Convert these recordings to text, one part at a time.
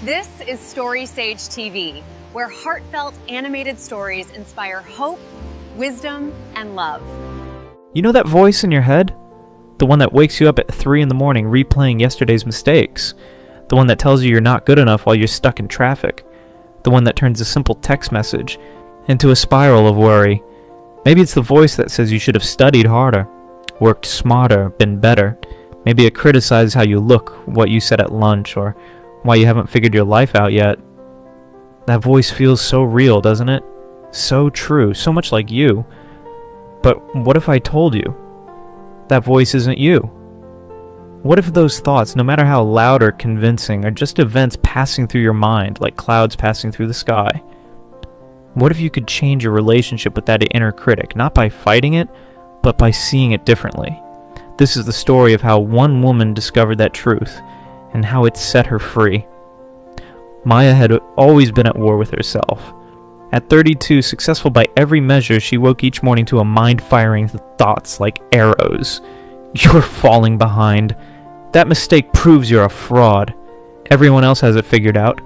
This is Story Sage TV, where heartfelt animated stories inspire hope, wisdom, and love. You know that voice in your head? The one that wakes you up at 3 in the morning replaying yesterday's mistakes. The one that tells you you're not good enough while you're stuck in traffic. The one that turns a simple text message into a spiral of worry. Maybe it's the voice that says you should have studied harder, worked smarter, been better. Maybe it criticizes how you look, what you said at lunch, or why you haven't figured your life out yet. That voice feels so real, doesn't it? So true, so much like you. But what if I told you that voice isn't you? What if those thoughts, no matter how loud or convincing, are just events passing through your mind, like clouds passing through the sky? What if you could change your relationship with that inner critic, not by fighting it, but by seeing it differently? This is the story of how one woman discovered that truth, and how it set her free. Maya had always been at war with herself. At 32, successful by every measure, she woke each morning to a mind-firing thoughts like arrows. You're falling behind. That mistake proves you're a fraud. Everyone else has it figured out.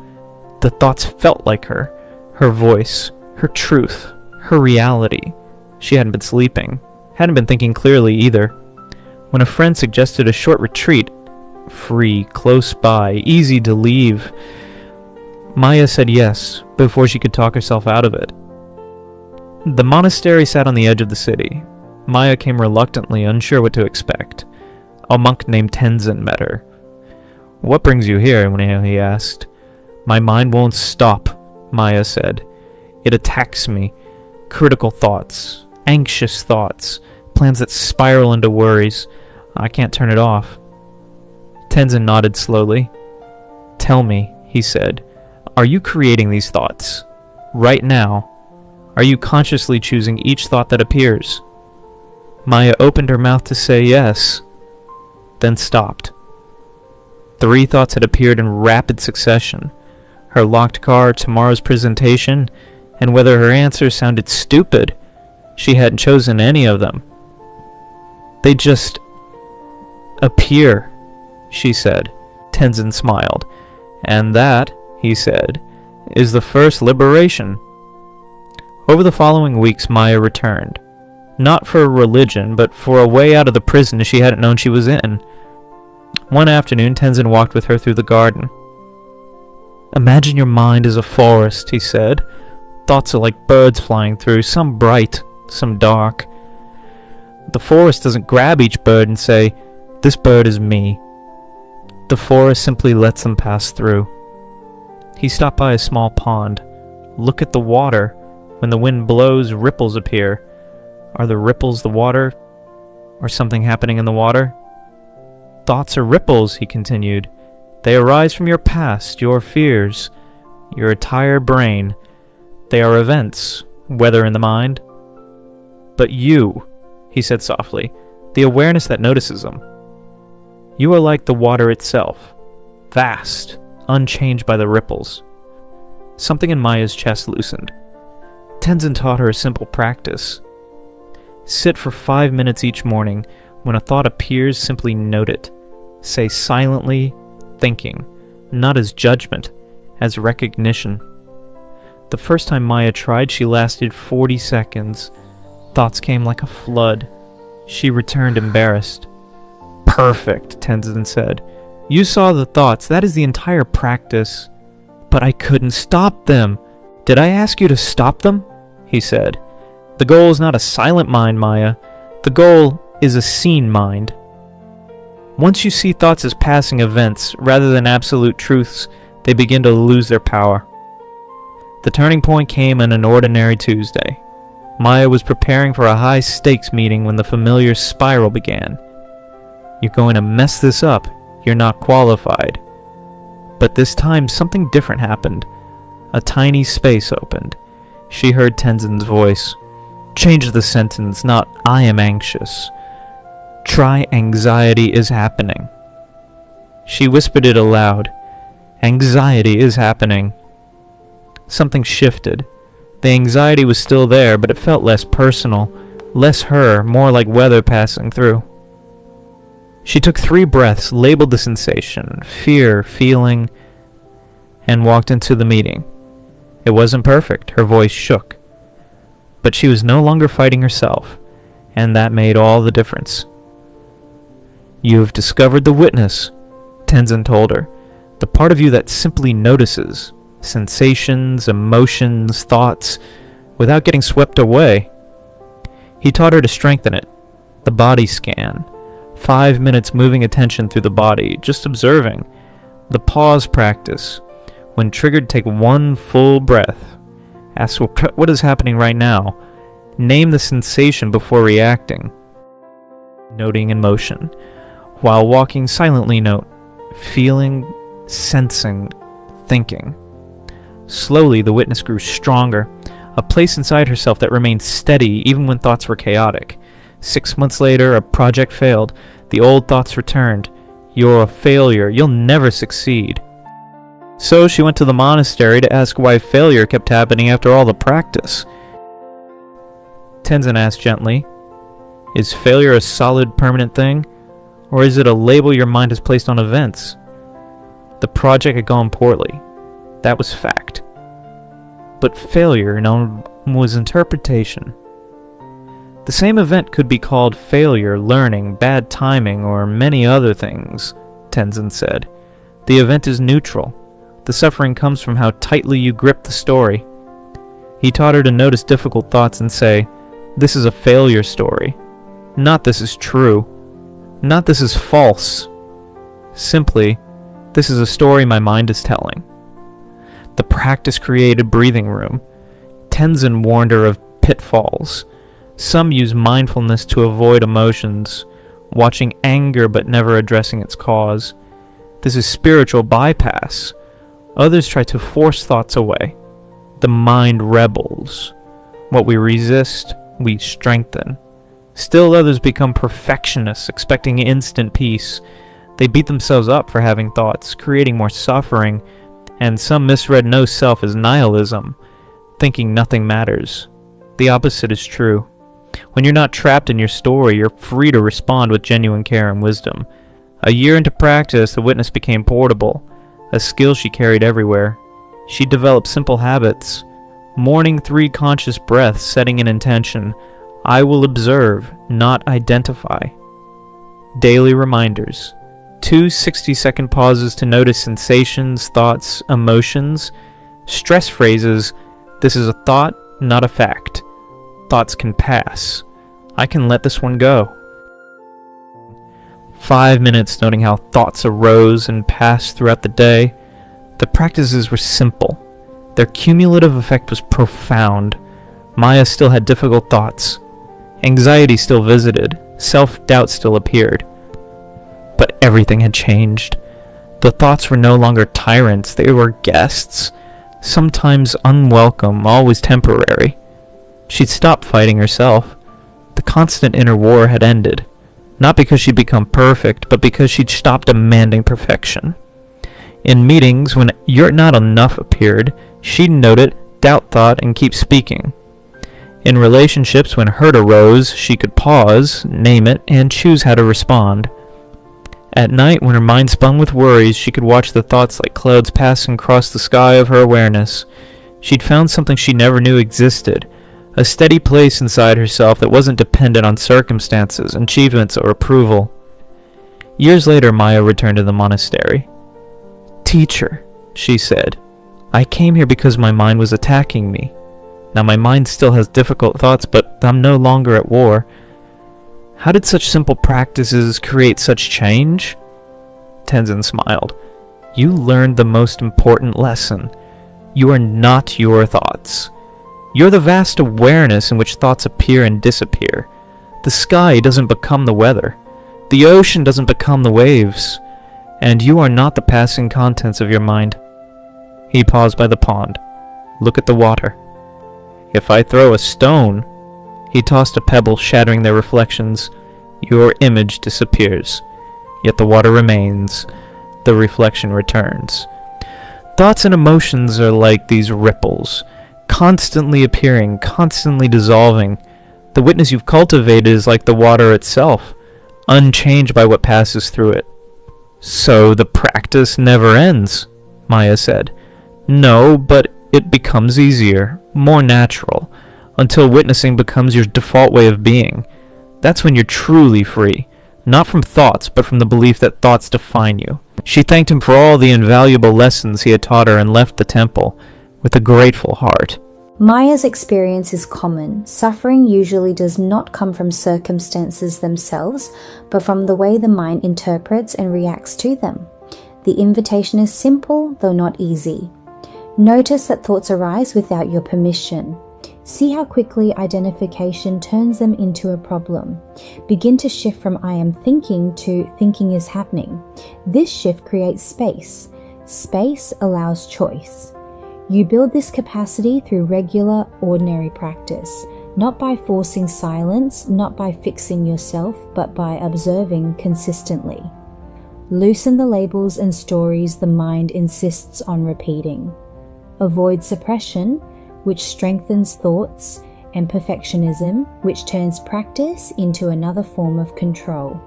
The thoughts felt like her. Her voice. Her truth. Her reality. She hadn't been sleeping. Hadn't been thinking clearly either. When a friend suggested a short retreat, free, close by, easy to leave, Maya said yes, before she could talk herself out of it. The monastery sat on the edge of the city. Maya came reluctantly, unsure what to expect. A monk named Tenzin met her. "What brings you here?" he asked. "My mind won't stop," Maya said. "It attacks me. Critical thoughts, anxious thoughts, plans that spiral into worries. I can't turn it off." Tenzin nodded slowly. "Tell me," he said, "are you creating these thoughts? Right now? Are you consciously choosing each thought that appears?" Maya opened her mouth to say yes, then stopped. 3 thoughts had appeared in rapid succession. Her locked car, tomorrow's presentation, and whether her answers sounded stupid. She hadn't chosen any of them. "They just appear," she said. Tenzin smiled. "And that," he said, "is the first liberation." Over the following weeks, Maya returned. Not for religion, but for a way out of the prison she hadn't known she was in. One afternoon, Tenzin walked with her through the garden. "Imagine your mind is a forest," he said. "Thoughts are like birds flying through, some bright, some dark. The forest doesn't grab each bird and say, 'This bird is me.' The forest simply lets them pass through." He stopped by a small pond. "Look at the water. When the wind blows, ripples appear. Are the ripples the water, or something happening in the water?" "Thoughts are ripples," he continued. "They arise from your past, your fears, your entire brain. They are events, whether in the mind. But you," he said softly, "the awareness that notices them. You are like the water itself, vast, unchanged by the ripples." Something in Maya's chest loosened. Tenzin taught her a simple practice. Sit for 5 minutes each morning. When a thought appears, simply note it. Say silently, thinking, not as judgment, as recognition. The first time Maya tried, she lasted 40 seconds. Thoughts came like a flood. She returned embarrassed. "Perfect," Tenzin said. "You saw the thoughts. That is the entire practice." "But I couldn't stop them." "Did I ask you to stop them?" he said. "The goal is not a silent mind, Maya. The goal is a seen mind." Once you see thoughts as passing events, rather than absolute truths, they begin to lose their power. The turning point came on an ordinary Tuesday. Maya was preparing for a high-stakes meeting when the familiar spiral began. "You're going to mess this up. You're not qualified." But this time, something different happened. A tiny space opened. She heard Tenzin's voice. "Change the sentence, not 'I am anxious.' Try 'anxiety is happening.'" She whispered it aloud. "Anxiety is happening." Something shifted. The anxiety was still there, but it felt less personal, less her, more like weather passing through. She took 3 breaths, labeled the sensation, fear, feeling, and walked into the meeting. It wasn't perfect, her voice shook. But she was no longer fighting herself, and that made all the difference. "You have discovered the witness," Tenzin told her. "The part of you that simply notices sensations, emotions, thoughts, without getting swept away." He taught her to strengthen it. The body scan. 5 minutes moving attention through the body, just observing. The pause practice. When triggered, take one full breath. Ask what is happening right now. Name the sensation before reacting. Noting emotion. While walking, silently note. Feeling, sensing, thinking. Slowly, the witness grew stronger. A place inside herself that remained steady even when thoughts were chaotic. 6 months later, a project failed. The old thoughts returned. "You're a failure. You'll never succeed." So she went to the monastery to ask why failure kept happening after all the practice. Tenzin asked gently, "Is failure a solid, permanent thing? Or is it a label your mind has placed on events?" The project had gone poorly. That was fact. But failure was interpretation. The same event could be called failure, learning, bad timing, or many other things, Tenzin said. The event is neutral. The suffering comes from how tightly you grip the story. He taught her to notice difficult thoughts and say, "This is a failure story. Not this is true. Not this is false. Simply, this is a story my mind is telling." The practice created breathing room. Tenzin warned her of pitfalls. Some use mindfulness to avoid emotions, watching anger but never addressing its cause. This is spiritual bypass. Others try to force thoughts away. The mind rebels. What we resist, we strengthen. Still others become perfectionists, expecting instant peace. They beat themselves up for having thoughts, creating more suffering, and some misread no self as nihilism, thinking nothing matters. The opposite is true. When you're not trapped in your story, you're free to respond with genuine care and wisdom. A year into practice, the witness became portable, a skill she carried everywhere. She developed simple habits. Morning 3 conscious breaths, setting an intention. I will observe, not identify. Daily reminders. 2 60-second pauses to notice sensations, thoughts, emotions. Stress phrases. This is a thought, not a fact. Thoughts can pass. I can let this one go. 5 minutes noting how thoughts arose and passed throughout the day. The practices were simple. Their cumulative effect was profound. Maya still had difficult thoughts. Anxiety still visited. Self-doubt still appeared. But everything had changed. The thoughts were no longer tyrants, they were guests. Sometimes unwelcome, always temporary. She'd stopped fighting herself. The constant inner war had ended. Not because she'd become perfect, but because she'd stopped demanding perfection. In meetings, when "you're not enough" appeared, she'd note it, doubt thought, and keep speaking. In relationships, when hurt arose, she could pause, name it, and choose how to respond. At night, when her mind spun with worries, she could watch the thoughts like clouds passing across the sky of her awareness. She'd found something she never knew existed, a steady place inside herself that wasn't dependent on circumstances, achievements, or approval. Years later, Maya returned to the monastery. "Teacher," she said, "I came here because my mind was attacking me. Now my mind still has difficult thoughts, but I'm no longer at war. How did such simple practices create such change?" Tenzin smiled. "You learned the most important lesson. You are not your thoughts. You're the vast awareness in which thoughts appear and disappear. The sky doesn't become the weather. The ocean doesn't become the waves. And you are not the passing contents of your mind." He paused by the pond. "Look at the water. If I throw a stone," he tossed a pebble, shattering their reflections, "your image disappears. Yet the water remains. The reflection returns." Thoughts and emotions are like these ripples, constantly appearing, constantly dissolving. The witness you've cultivated is like the water itself, unchanged by what passes through it. "So the practice never ends," Maya said. No, but it becomes easier, more natural, until witnessing becomes your default way of being. That's when you're truly free, not from thoughts, but from the belief that thoughts define you. She thanked him for all the invaluable lessons he had taught her and left the temple with a grateful heart. Maya's experience is common. Suffering usually does not come from circumstances themselves, but from the way the mind interprets and reacts to them. The invitation is simple, though not easy. Notice that thoughts arise without your permission. See how quickly identification turns them into a problem. Begin to shift from I am thinking to thinking is happening. This shift creates space. Space allows choice. You build this capacity through regular, ordinary practice, not by forcing silence, not by fixing yourself, but by observing consistently. Loosen the labels and stories the mind insists on repeating. Avoid suppression, which strengthens thoughts, and perfectionism, which turns practice into another form of control.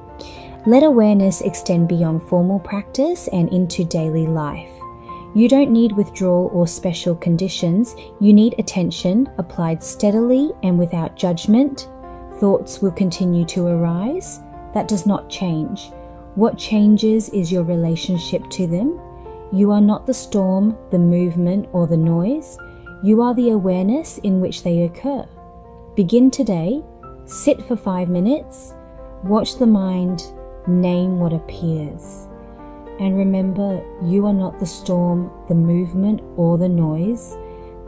Let awareness extend beyond formal practice and into daily life. You don't need withdrawal or special conditions. You need attention applied steadily and without judgment. Thoughts will continue to arise. That does not change. What changes is your relationship to them. You are not the storm, the movement, or the noise. You are the awareness in which they occur. Begin today. Sit for 5 minutes. Watch the mind. Name what appears. And remember, you are not the storm, the movement, or the noise,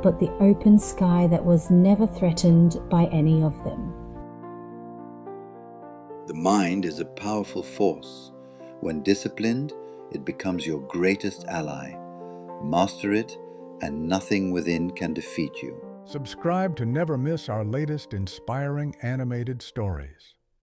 but the open sky that was never threatened by any of them. The mind is a powerful force. When disciplined, it becomes your greatest ally. Master it, and nothing within can defeat you. Subscribe to never miss our latest inspiring animated stories.